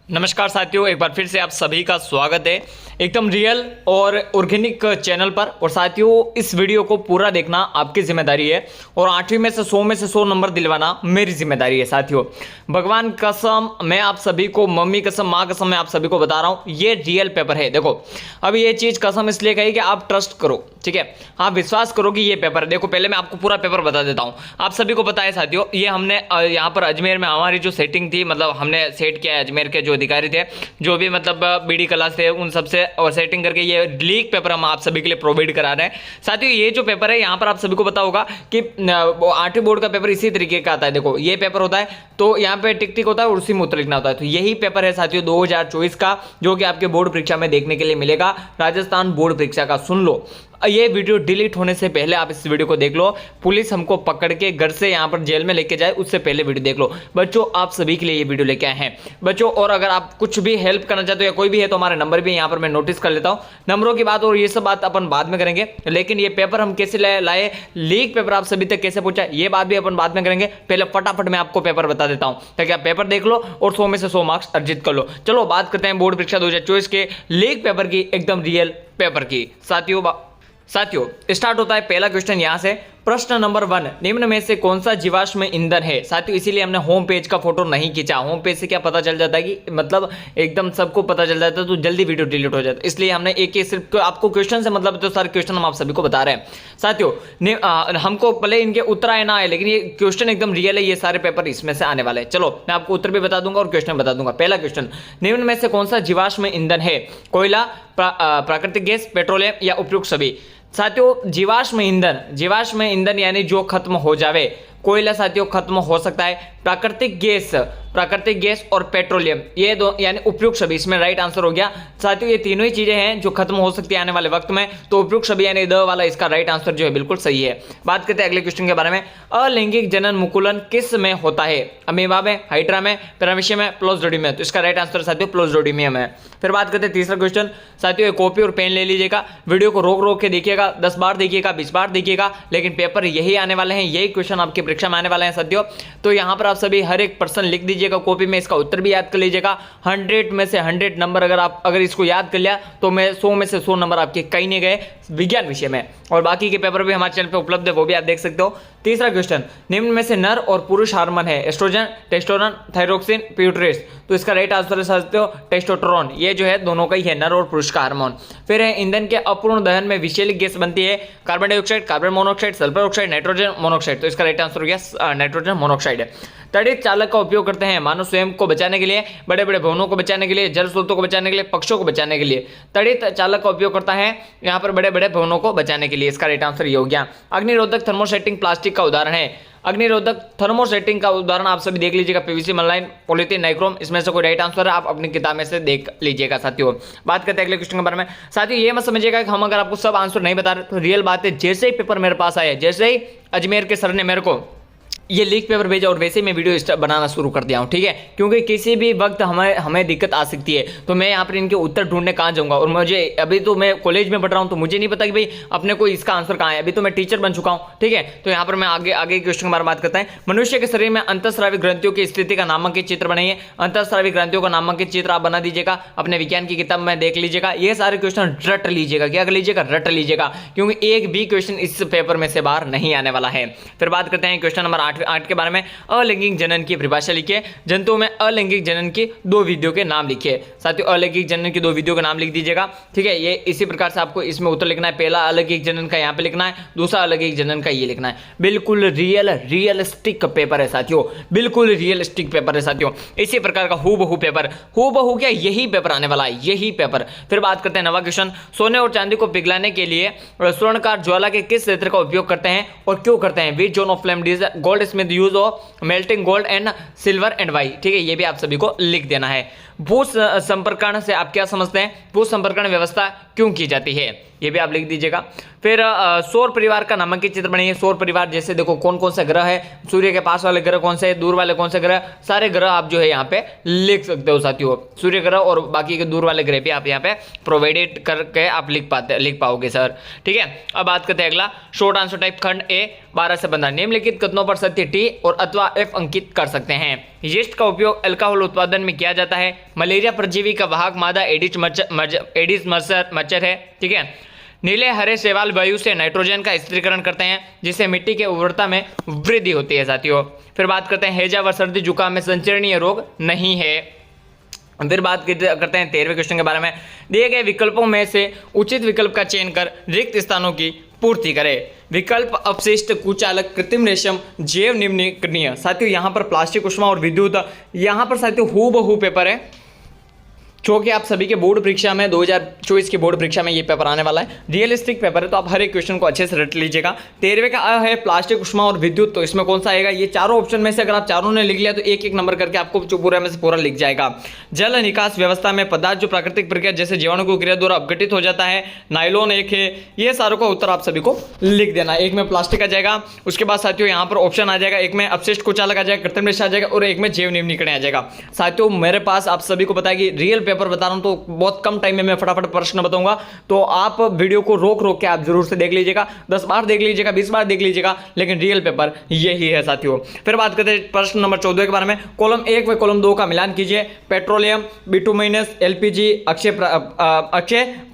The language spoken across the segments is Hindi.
नमस्कार साथियों, एक बार फिर से आप सभी का स्वागत है एकदम रियल और ऑर्गेनिक चैनल पर। और साथियों, इस वीडियो को पूरा देखना आपकी जिम्मेदारी है और 8वीं में से 100 नंबर दिलवाना मेरी जिम्मेदारी है। साथियों, भगवान कसम मैं आप सभी को, मम्मी कसम, माँ कसम, मैं आप सभी को बता रहा हूँ, ये रियल पेपर है। देखो, अब ये चीज़ कसम इसलिए कही कि आप ट्रस्ट करो, ठीक है, आप विश्वास करो कि ये पेपर है। देखो, पहले मैं आपको पूरा पेपर बता देता हूँ। आप सभी को पता है साथियों, ये हमने यहाँ पर अजमेर में हमारी जो सेटिंग थी, मतलब हमने सेट किया है, अजमेर के जो अधिकारी थे, जो भी मतलब बीडी क्लास थे, उन सबसे और सेटिंग करके ये लीक पेपर हम आप सभी के लिए प्रोवाइड करा रहे हैं। साथियों, ये जो पेपर है, यहाँ पर आप सभी को पता होगा कि 8वीं बोर्ड का पेपर इसी तरीके का आता है। देखो, ये पेपर होता है तो यहाँ पे टिक टिक होता है और उसी में उत्तर लिखना होता है। तो यही पेपर है साथियों 2024 का, जो कि आपके बोर्ड परीक्षा में देखने के लिए मिलेगा, राजस्थान बोर्ड परीक्षा का। सुन लो, ये वीडियो डिलीट होने से पहले आप इस वीडियो को देख लो। पुलिस हमको पकड़ के घर से यहाँ पर जेल में लेके जाए, उससे पहले वीडियो देख लो। बच्चों, आप सभी के लिए ये वीडियो लेके आए हैं बच्चों। और अगर आप कुछ भी हेल्प करना चाहते हो या कोई भी है तो हमारे नंबर भी यहाँ पर मैं नोटिस कर लेता हूँ। नंबरों की बात और ये सब बात अपन बाद में करेंगे, लेकिन ये पेपर हम कैसे लाए, लीक पेपर आप सभी तक कैसे पहुंचा, ये बात भी अपन बाद में करेंगे। पहले फटाफट मैं आपको पेपर बता देता हूँ ताकि आप पेपर देख लो और 100 में से 100 मार्क्स अर्जित कर लो। चलो बात करते हैं बोर्ड परीक्षा 2024 के लीक पेपर की, एकदम रियल पेपर की। साथियों स्टार्ट होता है पहला क्वेश्चन यहाँ से। प्रश्न नंबर 1, निम्न में से कौन सा जीवाश्म ईंधन है। साथियों, इसीलिए हमने होम पेज का फोटो नहीं खींचा। होम पेज से क्या पता चल जाता है कि मतलब एकदम सबको पता चल जाता है तो जल्दी वीडियो डिलीट हो जाता है। इसलिए हमने एक सिर्फ आपको क्वेश्चन से मतलब तो सारे क्वेश्चन हम आप सभी को बता रहे हैं। साथियों, हमको भले इनके उत्तर आए ना आए, लेकिन ये क्वेश्चन एकदम रियल है। ये सारे पेपर इसमें से आने वाले हैं। चलो मैं आपको उत्तर भी बता दूंगा और क्वेश्चन बता दूंगा। पहला क्वेश्चन, निम्न में से कौन सा जीवाश्म ईंधन है। कोयला, प्राकृतिक गैस, पेट्रोलियम या उपयुक्त सभी। साथियों, जीवाश्म ईंधन यानी जो खत्म हो जावे। कोयला साथियों खत्म हो सकता है, प्राकृतिक गैस और पेट्रोलियम, ये दो यानी उपयुक्त सभी, इसमें राइट आंसर हो गया। साथियों, ये तीनों ही चीजें हैं जो खत्म हो सकती है आने वाले वक्त में, तो उपयुक्त सभी यानी द वाला इसका राइट आंसर जो है बिल्कुल सही है। बात करते हैं अगले क्वेश्चन के बारे में। अलैंगिक जनन मुकुलन किस में होता है। अमीबा में, हाइड्रा में, पैरामीशियम में, प्लाज्मोडियम में। तो इसका राइट आंसर साथियों प्लाज्मोडियम है। फिर बात करते हैं तीसरा क्वेश्चन। साथियों, कॉपी और पेन ले लीजिएगा, वीडियो को रोक के देखिएगा, 10 बार देखिएगा, 20 बार देखिएगा, लेकिन पेपर यही आने वाले हैं, यही क्वेश्चन आपकी परीक्षा में आने वाले हैं साथियों। तो यहाँ पर आप सभी हर एक पर्सन लिख दीजिएगा कॉपी में, इसका उत्तर भी याद कर लीजिएगा। 100 में से 100 नंबर अगर इसको याद कर लिया तो मैं 100 में से 100 नंबर आपके कहीं नहीं गए विज्ञान विषय में। और बाकी के पेपर भी हमारे चैनल पे उपलब्ध है, वो भी आप देख सकते हो। तीसरा क्वेश्चन, निम्न में से नर और पुरुष हार्मोन है। एस्ट्रोजन, टेस्टोस्टेरोन, थायरोक्सिन, प्यूटरेस। तो इसका राइट आंसर है साथियों टेस्टोस्टेरोन। ये जो है दोनों का ही है, नर और पुरुष का हार्मोन। फिर है ईंधन के अपूर्ण दहन में विषैली गैस बनती है। Carbon dioxide, carbon monoxide, sulphur oxide, nitrogen monoxide. तो इसका राइट आंसर हो गया नाइट्रोजन मोनोऑक्साइड। तड़ित चालक का उपयोग करते हैं मानव स्वयं को बचाने के लिए, बड़े बड़े भवनों को बचाने के लिए, जल स्रोतों को बचाने के लिए, पक्षियों को बचाने के लिए। तड़ित चालक का उपयोग करता है यहाँ पर बड़े बड़े भवनों को बचाने के लिए। इसका राइट आंसर ये हो गया। अग्निरोधक थर्मोसेटिंग प्लास्टिक का उदाहरण है। अग्निरोधक थर्मोसेटिंग का उदाहरण आप सभी देख लीजिएगा, पीवीसी, मलाइन, पॉलीथीन, नाइक्रोम। इसमें से कोई राइट आंसर है, आप अपनी किताब में से देख लीजिएगा। साथियों, बात करते हैं अगले क्वेश्चन के बारे में। साथियों, ये मत समझिएगा कि हम अगर आपको सब आंसर नहीं बता रहे, तो रियल बात है, जैसे ही पेपर मेरे पास आया, जैसे ही अजमेर के सर ने मेरे को ये लीक पेपर भेजा और वैसे ही मैं वीडियो बनाना शुरू कर दिया हूँ, ठीक है, क्योंकि किसी भी वक्त हमें दिक्कत आ सकती है। तो मैं यहाँ पर इनके उत्तर ढूंढने कहाँ जाऊँगा। और मुझे अभी तो मैं कॉलेज में पढ़ रहा हूँ, तो मुझे नहीं पता कि भाई अपने को इसका आंसर कहाँ है। अभी तो मैं टीचर बन चुका हूँ, ठीक है। तो यहाँ पर मैं आगे क्वेश्चन के बारे में बात करता है। मनुष्य के शरीर में अंतःस्रावी ग्रंथियों की स्थिति का नामांकित चित्र बनाइए। अंतःस्रावी ग्रंथियों का नामांकित चित्र आप बना दीजिएगा, अपने विज्ञान की किताब में देख लीजिएगा। ये सारे क्वेश्चन रट लीजिएगा, क्या कर लीजिएगा, रट लीजिएगा, क्योंकि एक भी क्वेश्चन इस पेपर में से बाहर नहीं आने वाला है। फिर बात करते हैं क्वेश्चन नंबर 8 के बारे में। अलैंगिक जनन की परिभाषा लिखिए। जंतुओं में अलैंगिक जनन की 2 विधियों के नाम लिखिए। साथियों, अलैंगिक जनन की 2 विधियों के नाम लिख दीजिएगा, ठीक है। ये इसी प्रकार से आपको इसमें उत्तर लिखना है। पहला अलैंगिक जनन का यहाँ पे लिखना है, दूसरा अलैंगिक जनन का ये लिखना है। बिल्कुल रियलिस्टिक पेपर है साथियों, बिल्कुल रियलिस्टिक पेपर है साथियों। इसी प्रकार का हूबहू पेपर, हूबहू क्या यही पेपर आने वाला है, यही पेपर। फिर बात करते हैं 9वां क्वेश्चन। सोने और चांदी को पिघलाने के लिए स्वर्णकार ज्वाला के किस क्षेत्र का उपयोग करते हैं और क्यों करते हैं। Which zone of flame goldsmith use of melting gold and silver and why, ठीक है। ये भी आप सभी को लिख देना है। भू संपर्कण से आप क्या समझते हैं, भू संपर्कण व्यवस्था क्यों की जाती है। ये भी आप लिख दीजिएगा। फिर सौर परिवार का नामांकित चित्र बनाइए। सौर परिवार जैसे देखो कौन कौन से ग्रह है, सूर्य के पास वाले ग्रह कौन से है, दूर वाले कौन से ग्रह, सारे ग्रह आप जो है यहाँ पे लिख सकते हो साथियों। सूर्य ग्रह और बाकी के दूर वाले ग्रह भी आप यहाँ पे प्रोवाइडेड करके आप लिख पाओगे सर। ठीक है, अब बात करते हैं अगला शॉर्ट आंसर टाइप खंड ए 12 से 15 निम्नलिखित कथनों पर सत्य टी और अथवा एफ अंकित कर सकते हैं। यीस्ट का उपयोग अल्कोहल उत्पादन में किया जाता है। मलेरिया परजीवी का वाहक मादा एडिस मच्छर है। ठीक है, नीले हरे शैवाल वायु से नाइट्रोजन का स्थिरीकरण करते हैं जिससे मिट्टी के उर्वरता में वृद्धि होती है साथियों। फिर बात करते हैं हैजा व सर्दी जुकाम में संचरणीय रोग नहीं है। फिर बात करते हैं 13वें क्वेश्चन के बारे में। दिए गए विकल्पों में से उचित विकल्प का चयन कर रिक्त स्थानों की पूर्ति करें। विकल्प अपशिष्ट, कुचालक, कृत्रिम रेशम, जैव निम्नीकरणीय। साथियों यहाँ पर प्लास्टिक, उष्मा और विद्युत, यहाँ पर साथियों हूबहू पेपर है जो कि आप सभी के बोर्ड परीक्षा में 2024 की बोर्ड परीक्षा में ये पेपर आने वाला है। रियलिस्टिक पेपर है तो आप हर एक क्वेश्चन को अच्छे से रट लीजिएगा। 13वें का अ है प्लास्टिक, उष्मा और विद्युत, तो इसमें कौन सा आएगा? ये चारों ऑप्शन में से अगर आप चारों ने लिख लिया तो एक एक नंबर करके आपको पूरा में से पूरा लिख जाएगा। जल निकास व्यवस्था में पदार्थ जो प्राकृतिक प्रक्रिया जैसे जीवाणु की क्रिया द्वारा अपघटित हो जाता है, नाइलॉन एक है। ये सारों का उत्तर आप सभी को लिख देना। एक में प्लास्टिक आ जाएगा, उसके बाद साथियों यहाँ पर ऑप्शन आ जाएगा, एक में अपशिष्ट कुचालक आ जाएगा, कृत्रिम रेशम आ जाएगा और एक में जैव निम्नीकरण आ जाएगा। साथियों मेरे पास आप सभी को पता है कि रियल पेपर बता रहा हूँ तो बहुत कम टाइम में मैं फटाफट प्रश्न बताऊंगा, तो आप वीडियो को रोक रोक के आप जरूर से देख लीजिएगा। 10 बार देख लीजिएगा, 20 बार देख लीजिएगा, लेकिन रियल पेपर यही है साथियों। फिर बात करते हैं प्रश्न नंबर 14 के बारे में। कॉलम 1 व कॉलम 2 का मिलान कीजिए। पेट्रोलियम, बिटुमिनस, एलपीजी, अक्षय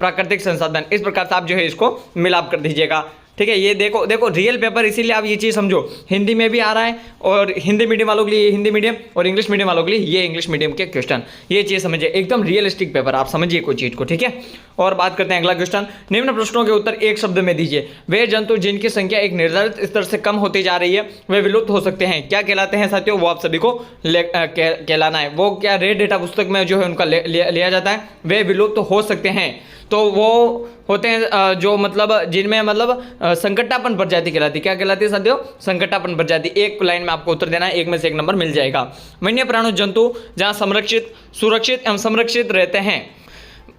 प्राकृतिक संसाधन, इस प्रकार से आप जो है इसको मिलाप कर दीजिएगा। ठीक है, ये देखो रियल पेपर, इसीलिए आप ये चीज़ समझो, हिंदी में भी आ रहा है और हिंदी मीडियम वालों के लिए हिंदी मीडियम और इंग्लिश मीडियम वालों के लिए ये इंग्लिश मीडियम के क्वेश्चन। ये चीज़ समझिए, एकदम रियलिस्टिक पेपर, आप समझिए कोई चीज़ को। ठीक है, और बात करते हैं अगला क्वेश्चन। निम्न प्रश्नों के उत्तर एक शब्द में दीजिए। वे जंतु जिनकी संख्या एक निर्धारित स्तर से कम होती जा रही है वे विलुप्त हो सकते हैं, क्या कहलाते हैं साथियों? वो आप सभी को कहलाना है। वो क्या रेड डेटा पुस्तक में जो है उनका लिया जाता है, वे विलुप्त हो सकते हैं। तो वो होते हैं जो मतलब जिनमें मतलब संकटापन प्रजाति कहलाती है। क्या कहलाती है साथियों? संकटापन प्रजाति। एक लाइन में आपको उत्तर देना है, एक में से एक नंबर मिल जाएगा। वन्य प्राणु जंतु जहां संरक्षित, सुरक्षित एवं संरक्षित रहते हैं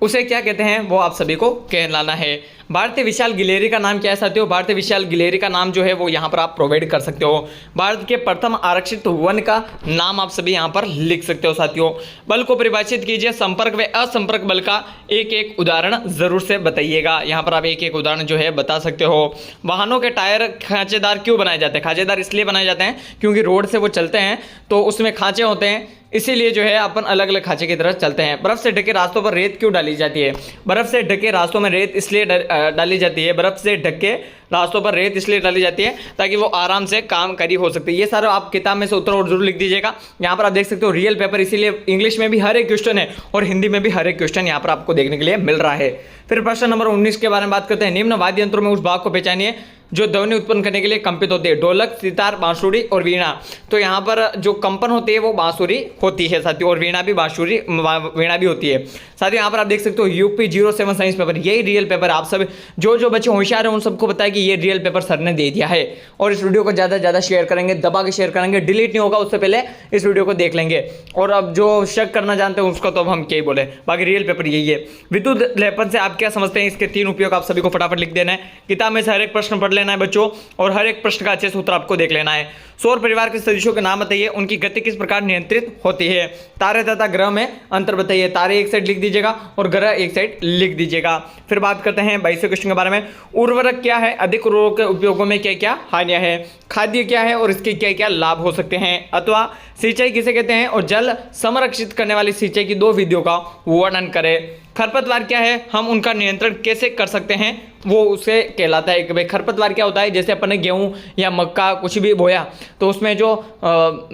उसे क्या कहते हैं? वो आप सभी को कहलाना है। भारतीय विशाल गिलहरी का नाम क्या है साथियों? भारतीय विशाल गिलहरी का नाम जो है वो यहाँ पर आप प्रोवाइड कर सकते हो। भारत के प्रथम आरक्षित वन का नाम आप सभी यहाँ पर लिख सकते हो साथियों। बल को परिभाषित कीजिए। संपर्क व असंपर्क बल का एक एक उदाहरण जरूर से बताइएगा। यहाँ पर आप एक एक उदाहरण जो है बता सकते हो। वाहनों के टायर खांचेदार क्यों बनाए जाते हैं? खांचेदार इसलिए बनाए जाते हैं क्योंकि रोड से वो चलते हैं तो उसमें खांचे होते हैं, इसीलिए जो है अपन अलग अलग खांचे की तरह चलते हैं। बर्फ से ढके रास्तों पर रेत क्यों डाली जाती है? बर्फ से ढके रास्तों में रेत इसलिए डाली जाती है, बर्फ से ढके रास्तों पर रेत इसलिए डाली जाती है ताकि वो आराम से काम करी हो सकती है। ये सारा आप किताब में से उत्तर और जरूर लिख दीजिएगा। यहाँ पर आप देख सकते हो रियल पेपर, इसीलिए इंग्लिश में भी हर एक क्वेश्चन है और हिंदी में भी हर एक क्वेश्चन यहाँ पर आपको देखने के लिए मिल रहा है। फिर प्रश्न नंबर 19 के बारे में बात करते हैं। निम्न वाद्य यंत्रों में उस भाग को पहचानिए जो ध्वनि उत्पन्न करने के लिए कंपित होते हैं। ढोलक, सितार, बांसुरी और वीणा। तो यहाँ पर जो कंपन होती है वो बांसुरी होती है साथियों, और वीणा भी वीणा भी होती है साथियों। यहाँ पर आप देख सकते हो यूपी 07 साइंस पेपर, यही रियल पेपर। आप सब जो बच्चे होशियार हैं उन सबको पता है कि ये रियल पेपर सर ने दे दिया है। और इस वीडियो को ज़्यादा से ज़्यादा शेयर करेंगे, दबा के शेयर करेंगे, डिलीट नहीं होगा उससे पहले इस वीडियो को देख लेंगे। और अब जो शक करना जानते हैं उसका तो अब हम क्या ही बोले, बाकी रियल पेपर यही है। विद्युत लेपन से आप क्या समझते हैं? इसके 3 उपयोग आप सभी को फटाफट लिख देना है। किताब में से हर एक प्रश्न पढ़ लेना है बच्चों, और हर एक प्रश्न का अच्छे से उत्तर आपको देख लेना है। सौर परिवार के सदस्यों के नाम बताइए, उनकी गति किस प्रकार नियंत्रित होती है। तारे तथा ग्रह में अंतर बताइए। तारे एक साइड लिख दीजिएगा और ग्रह एक साइड लिख दीजिएगा। फिर बात करते हैं 22वें क्वेश्चन के बारे में। उर्वरक क्या है? अधिक उर्वरक के उपयोगों में क्या क्या हानियां हैं? खाद्य क्या है और इसके क्या क्या लाभ हो सकते हैं? अथवा सिंचाई किसे कहते हैं? और जल संरक्षित करने वाली सिंचाई की 2 विधियों का वर्णन करें। खरपतवार क्या है? हम उनका नियंत्रण कैसे कर सकते हैं? वो उसे कहलाता है कि भाई खरपतवार क्या होता है? जैसे अपन ने गेहूं या मक्का कुछ भी बोया तो उसमें जो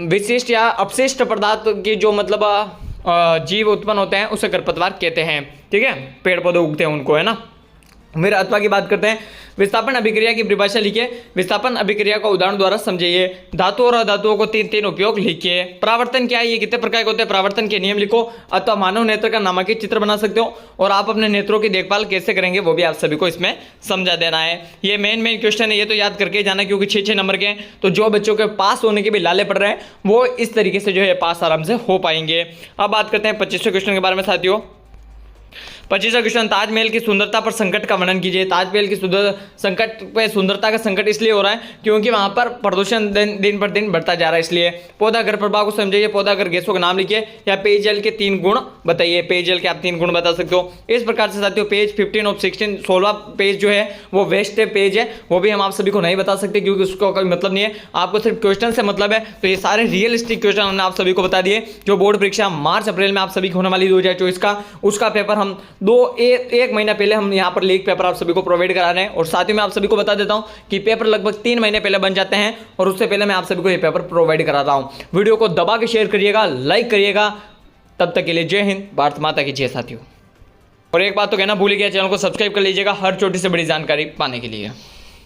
विशिष्ट या अपशिष्ट पदार्थ की जो मतलब जीव उत्पन्न होते हैं उसे खरपतवार कहते हैं। ठीक है, पेड़ पौधे उगते हैं उनको, है ना। फिर अथवा की बात करते हैं। विस्थापन अभिक्रिया की परिभाषा लिखिए। विस्थापन अभिक्रिया को उदाहरण द्वारा समझिए। धातु और अधातुओं को 3 उपयोग लिखिए। परावर्तन क्या है? ये कितने प्रकार के होते हैं? परावर्तन के नियम लिखो। अथवा मानव नेत्र का नामांकित चित्र बना सकते हो। और आप अपने नेत्रों की देखभाल कैसे करेंगे वो भी आप सभी को इसमें समझा देना है। ये मेन क्वेश्चन है, ये तो याद करके जाना क्योंकि 6 नंबर के हैं। तो जो बच्चों के पास होने के भी लाले पड़ रहे हैं वो इस तरीके से जो है पास आराम से हो पाएंगे। अब बात करते हैं 25वें क्वेश्चन के बारे में साथियों। 25वां क्वेश्चन, ताजमहल की सुंदरता पर संकट का वर्णन कीजिए। ताजमहल की सुंदरता का संकट इसलिए हो रहा है क्योंकि वहां पर प्रदूषण दिन पर दिन बढ़ता जा रहा है, इसलिए। पौधा घर प्रभाव को समझिए, पौधा घर गैसों का नाम लिखिए, या पेयजल के 3 गुण बताइए। पेयजल के आप 3 गुण बता सकते हो। इस प्रकार से साथियों पेज 15 ऑफ 16, 16वां पेज जो है वो वेस्ट पेज है, वो भी हम आप सभी को नहीं बता सकते क्योंकि उसका कोई मतलब नहीं है, आपको सिर्फ क्वेश्चन से मतलब है। तो ये सारे रियलिस्टिक क्वेश्चन हमने आप सभी को बता दिए। जो बोर्ड परीक्षा मार्च अप्रैल में आप सभी को होने वाली 2024 का, उसका पेपर हम एक महीना पहले हम यहाँ पर लीक पेपर आप सभी को प्रोवाइड करा रहे हैं। और साथ ही मैं आप सभी को बता देता हूँ कि पेपर लगभग 3 महीने पहले बन जाते हैं और उससे पहले मैं आप सभी को ये पेपर प्रोवाइड करा रहा हूँ। वीडियो को दबा के शेयर करिएगा, लाइक करिएगा। तब तक के लिए जय हिंद, भारत माता की जय साथियों। और एक बात तो कहना भूल गया, चैनल को सब्सक्राइब कर लीजिएगा हर छोटी से बड़ी जानकारी पाने के लिए।